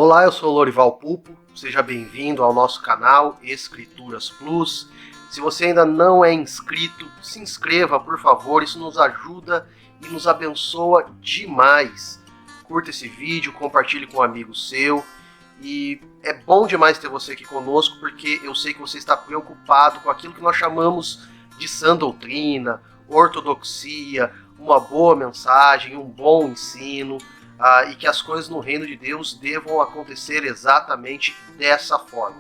Olá, eu sou o Lorival Pupo, seja bem-vindo ao nosso canal Escrituras Plus. Se você ainda não é inscrito, se inscreva, por favor, isso nos ajuda e nos abençoa demais. Curta esse vídeo, compartilhe com um amigo seu. E é bom demais ter você aqui conosco, porque eu sei que você está preocupado com aquilo que nós chamamos de sã doutrina, ortodoxia, uma boa mensagem, um bom ensino, e que as coisas no reino de Deus devam acontecer exatamente dessa forma.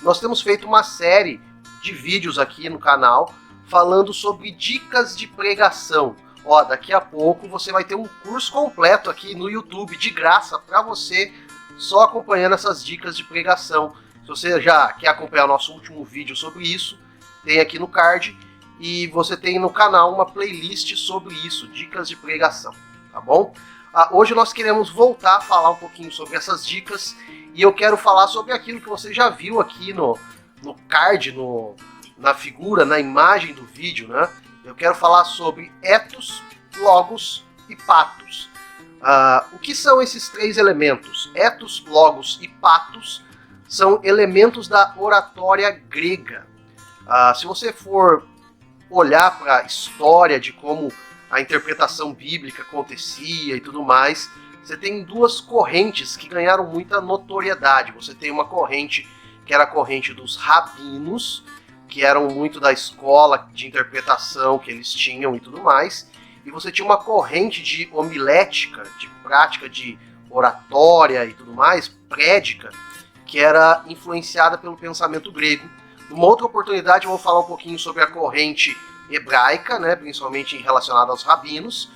Nós temos feito uma série de vídeos aqui no canal falando sobre dicas de pregação. Daqui a pouco você vai ter um curso completo aqui no YouTube, de graça, para você, só acompanhando essas dicas de pregação. Se você já quer acompanhar o nosso último vídeo sobre isso, tem aqui no card, e você tem no canal uma playlist sobre isso, dicas de pregação, tá bom? Hoje nós queremos voltar a falar um pouquinho sobre essas dicas, e eu quero falar sobre aquilo que você já viu aqui no card, na figura, na imagem do vídeo, né? Eu quero falar sobre etos, logos e patos. O que são esses três elementos? Etos, logos e patos são elementos da oratória grega. Se você for olhar para a história de como a interpretação bíblica acontecia e tudo mais, você tem duas correntes que ganharam muita notoriedade. Você tem uma corrente que era a corrente dos rabinos, que eram muito da escola de interpretação que eles tinham e tudo mais, e você tinha uma corrente de homilética, de prática de oratória e tudo mais, prédica, que era influenciada pelo pensamento grego. Numa outra oportunidade eu vou falar um pouquinho sobre a corrente hebraica, né, principalmente relacionada aos rabinos.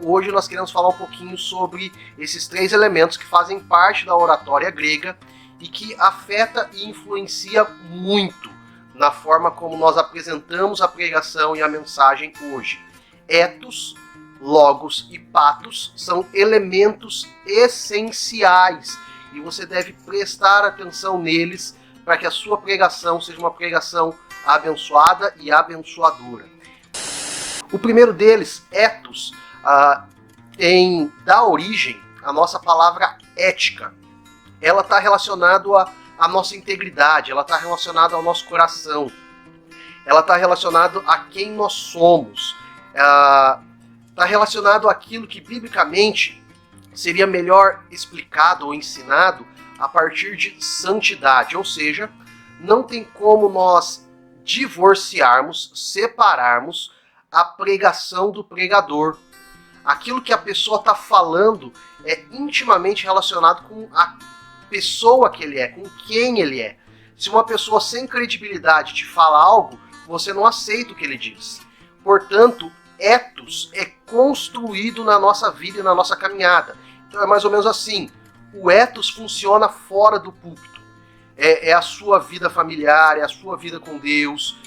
Hoje nós queremos falar um pouquinho sobre esses três elementos que fazem parte da oratória grega e que afeta e influencia muito na forma como nós apresentamos a pregação e a mensagem hoje. Etos, logos e patos são elementos essenciais e você deve prestar atenção neles para que a sua pregação seja uma pregação abençoada e abençoadora. O primeiro deles, etos, dá origem à nossa palavra ética. Ela está relacionada à nossa integridade, ela está relacionada ao nosso coração, ela está relacionada a quem nós somos, está relacionado àquilo que biblicamente seria melhor explicado ou ensinado a partir de santidade, ou seja, não tem como nós divorciarmos, separarmos a pregação do pregador. Aquilo que a pessoa está falando é intimamente relacionado com a pessoa que ele é, com quem ele é. Se uma pessoa sem credibilidade te fala algo, você não aceita o que ele diz. Portanto, etos é construído na nossa vida e na nossa caminhada. Então é mais ou menos assim. O etos funciona fora do púlpito. É a sua vida familiar, é a sua vida com Deus,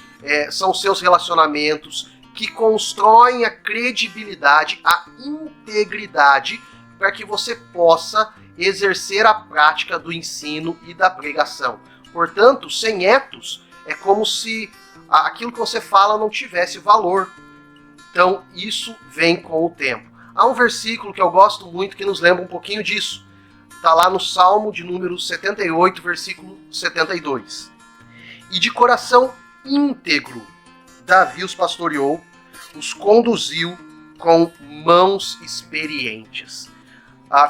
são os seus relacionamentos que constroem a credibilidade, a integridade, para que você possa exercer a prática do ensino e da pregação. Portanto, sem etos, é como se aquilo que você fala não tivesse valor. Então, isso vem com o tempo. Há um versículo que eu gosto muito que nos lembra um pouquinho disso. Está lá no Salmo de número 78, versículo 72. E de coração íntegro, Davi os pastoreou, os conduziu com mãos experientes.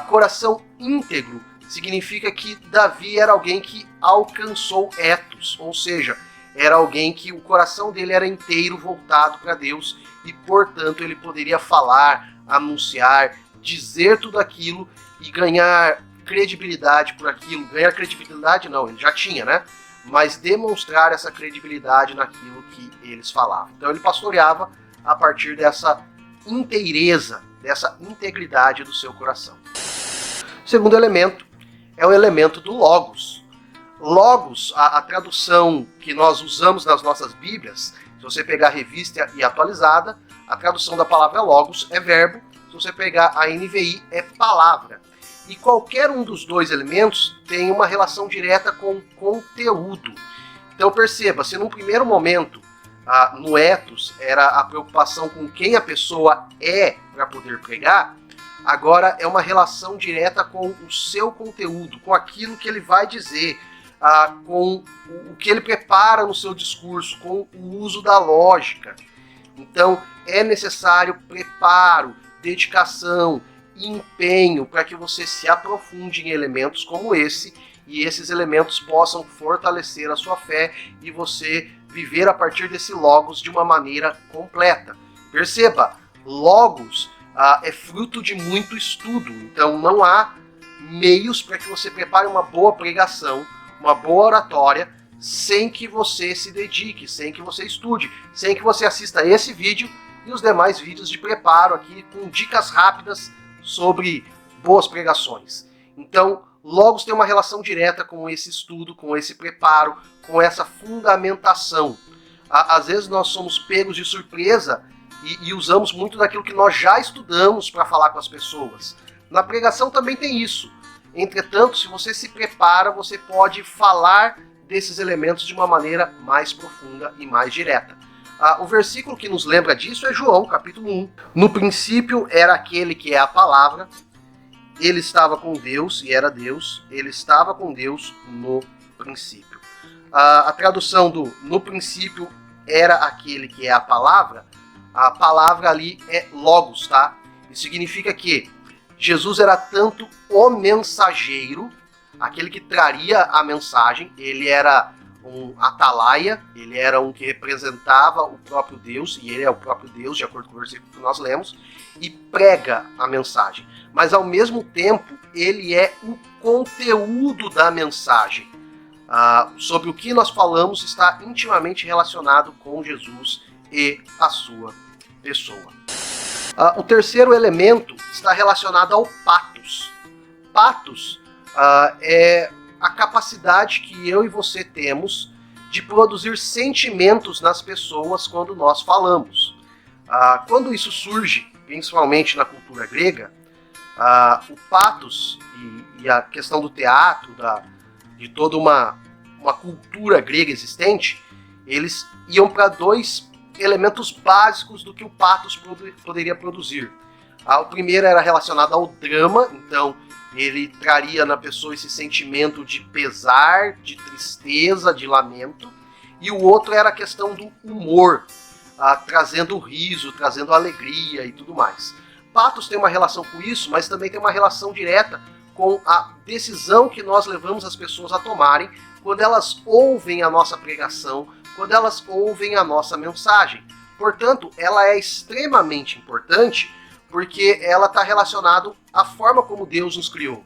Coração íntegro significa que Davi era alguém que alcançou etos, ou seja, era alguém que o coração dele era inteiro voltado para Deus e, portanto, ele poderia falar, anunciar, dizer tudo aquilo e ganhar credibilidade por aquilo. Ganhar credibilidade não, ele já tinha, né? Mas demonstrar essa credibilidade naquilo que eles falavam. Então ele pastoreava a partir dessa inteireza, dessa integridade do seu coração. O segundo elemento é o elemento do logos. Logos, a tradução que nós usamos nas nossas Bíblias, se você pegar a revista e atualizada, a tradução da palavra logos é verbo, se você pegar a NVI é palavra. E qualquer um dos dois elementos tem uma relação direta com conteúdo. Então perceba, se num primeiro momento no etos era a preocupação com quem a pessoa é para poder pregar, Agora é uma relação direta com o seu conteúdo, com aquilo que ele vai dizer, com o que ele prepara no seu discurso, com o uso da lógica. Então é necessário preparo, dedicação, empenho para que você se aprofunde em elementos como esse e esses elementos possam fortalecer a sua fé e você viver a partir desse logos de uma maneira completa. Perceba, logos é fruto de muito estudo, então não há meios para que você prepare uma boa pregação, uma boa oratória, sem que você se dedique, sem que você estude, sem que você assista esse vídeo e os demais vídeos de preparo aqui com dicas rápidas sobre boas pregações. Então, logos tem uma relação direta com esse estudo, com esse preparo, com essa fundamentação. Às vezes nós somos pegos de surpresa e usamos muito daquilo que nós já estudamos para falar com as pessoas. Na pregação também tem isso. Entretanto, se você se prepara, você pode falar desses elementos de uma maneira mais profunda e mais direta. O versículo que nos lembra disso é João, capítulo 1. No princípio era aquele que é a palavra, ele estava com Deus e era Deus, ele estava com Deus no princípio. A tradução do no princípio era aquele que é a palavra ali é logos, tá? Isso significa que Jesus era tanto o mensageiro, aquele que traria a mensagem, ele era um atalaia, ele era um que representava o próprio Deus, e ele é o próprio Deus, de acordo com o versículo que nós lemos, e prega a mensagem. Mas ao mesmo tempo, ele é o conteúdo da mensagem. Sobre o que nós falamos está intimamente relacionado com Jesus e a sua pessoa. O terceiro elemento está relacionado ao patos. Patos é a capacidade que eu e você temos de produzir sentimentos nas pessoas quando nós falamos. Quando isso surge, principalmente na cultura grega, o patos e a questão do teatro, de toda uma cultura grega existente, eles iam para dois elementos básicos do que o patos poderia produzir. O primeiro era relacionado ao drama, então ele traria na pessoa esse sentimento de pesar, de tristeza, de lamento, e o outro era a questão do humor, trazendo riso, trazendo alegria e tudo mais. Patos tem uma relação com isso, mas também tem uma relação direta com a decisão que nós levamos as pessoas a tomarem quando elas ouvem a nossa pregação, quando elas ouvem a nossa mensagem. Portanto, ela é extremamente importante porque ela está relacionada à forma como Deus nos criou.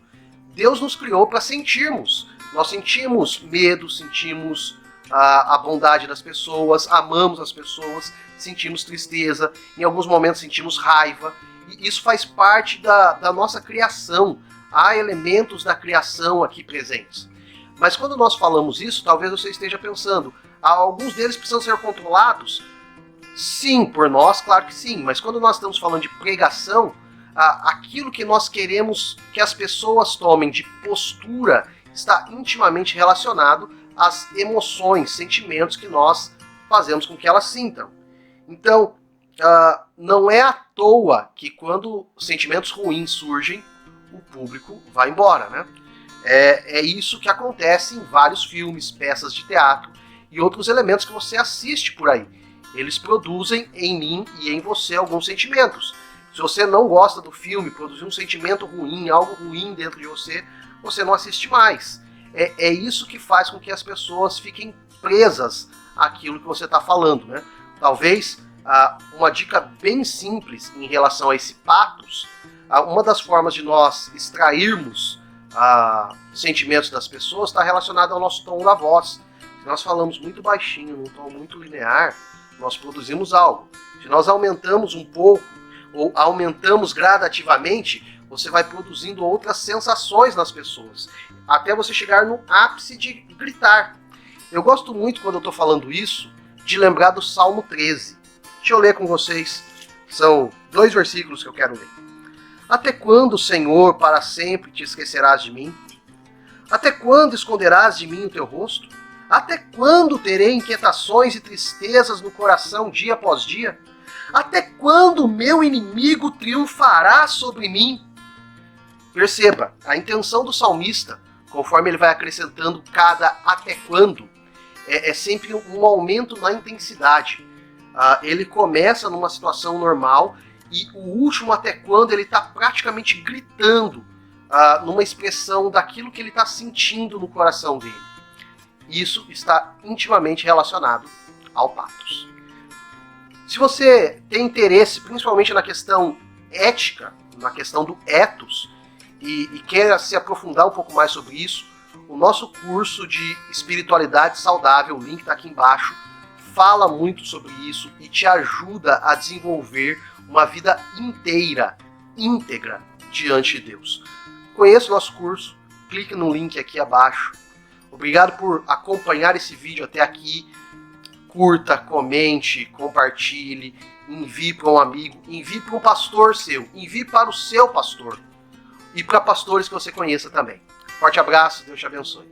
Deus nos criou para sentirmos. Nós sentimos medo, sentimos a bondade das pessoas, amamos as pessoas, sentimos tristeza, em alguns momentos sentimos raiva. E isso faz parte da nossa criação. Há elementos da criação aqui presentes. Mas quando nós falamos isso, talvez você esteja pensando, alguns deles precisam ser controlados? Sim, por nós, claro que sim. Mas quando nós estamos falando de pregação, aquilo que nós queremos que as pessoas tomem de postura está intimamente relacionado às emoções, sentimentos que nós fazemos com que elas sintam. Então, não é à toa que quando sentimentos ruins surgem, o público vai embora, né? É isso que acontece em vários filmes, peças de teatro e outros elementos que você assiste por aí. Eles produzem em mim e em você alguns sentimentos. Se você não gosta do filme, produzir um sentimento ruim, algo ruim dentro de você, você não assiste mais. É isso que faz com que as pessoas fiquem presas àquilo que você está falando, né? Talvez uma dica bem simples em relação a esse patos, uma das formas de nós extrairmos sentimentos das pessoas está relacionada ao nosso tom da voz. Se nós falamos muito baixinho, num tom muito linear, nós produzimos algo. Se nós aumentamos um pouco, ou aumentamos gradativamente, você vai produzindo outras sensações nas pessoas, até você chegar no ápice de gritar. Eu gosto muito, quando eu estou falando isso, de lembrar do Salmo 13. Deixa eu ler com vocês, são 2 versículos que eu quero ler. Até quando, Senhor, para sempre te esquecerás de mim? Até quando esconderás de mim o teu rosto? Até quando terei inquietações e tristezas no coração dia após dia? Até quando o meu inimigo triunfará sobre mim? Perceba, a intenção do salmista, conforme ele vai acrescentando cada até quando, é sempre um aumento na intensidade. Ele começa numa situação normal e o último até quando ele está praticamente gritando numa expressão daquilo que ele está sentindo no coração dele. Isso está intimamente relacionado ao patos. Se você tem interesse, principalmente na questão ética, na questão do ethos, e quer se aprofundar um pouco mais sobre isso, o nosso curso de espiritualidade saudável, o link está aqui embaixo, fala muito sobre isso e te ajuda a desenvolver uma vida inteira, íntegra, diante de Deus. Conheça o nosso curso, clique no link aqui abaixo. Obrigado por acompanhar esse vídeo até aqui. Curta, comente, compartilhe, envie para um amigo, envie para um pastor seu, envie para o seu pastor e para pastores que você conheça também. Forte abraço, Deus te abençoe.